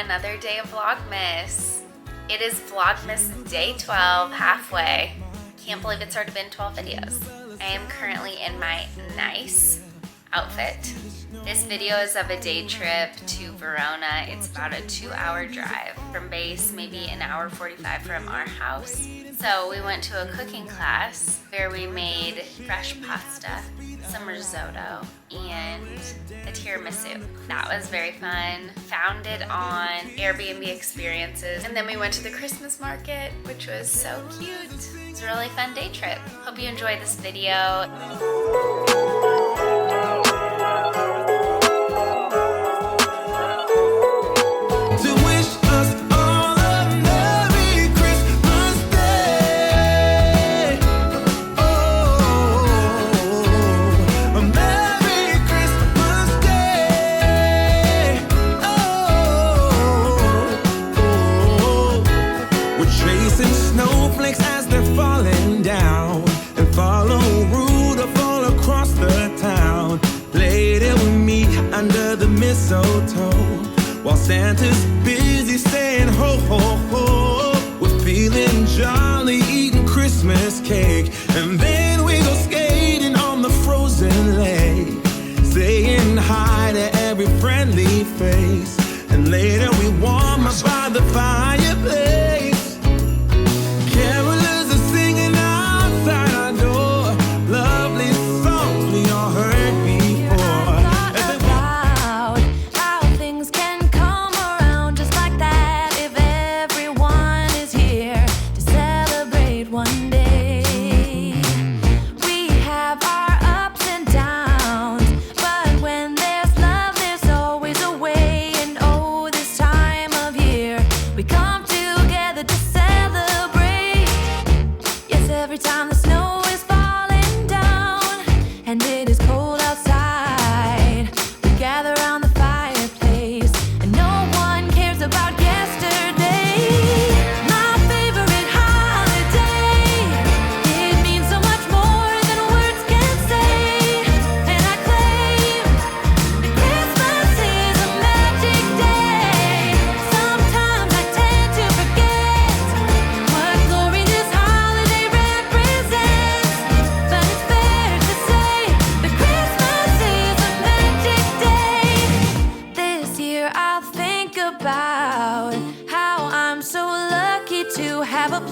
another day of Vlogmas. It is Vlogmas day 12, halfway. Can't believe it's already been 12 videos. I am currently in my nice outfit. This video is of a day trip to Verona. It's about a 2-hour drive from base, maybe an hour 45 from our house. So we went to a cooking class where we made fresh pasta, some risotto, and a tiramisu. That was very fun. Found it on Airbnb Experiences. And then we went to the Christmas market, which was so cute. It was a really fun day trip. Hope you enjoyed this video. While Santa's busy saying ho ho ho, we're feeling jolly, eating Christmas cake, and then we go skating on the frozen lake, saying hi to every friendly face, and later we warm up by the fireplace. Carolers are singing outside our door, lovely songs we all heard before.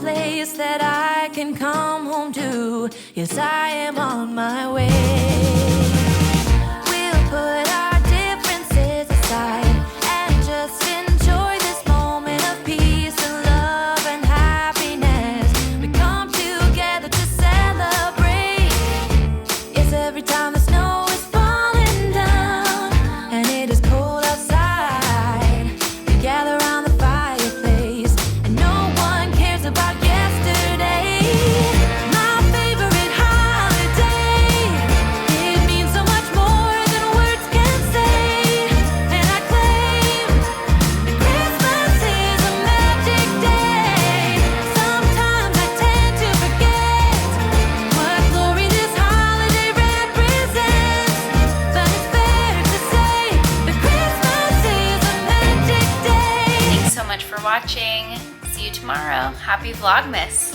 Place that I can come home to. Yes, I am on my way. We'll put our differences aside and just enjoy this moment of peace and love and happiness. We come together to celebrate. Yes, every time the snow is falling down and it is cold outside, we gather around the fireplace and no one cares about yesterday. My favorite holiday. It means so much more than words can say. And I claim that Christmas is a magic day. Sometimes I tend to forget what glory this holiday represents. But it's fair to say that Christmas is a magic day. Thanks so much for watching. See you tomorrow. Happy Vlogmas.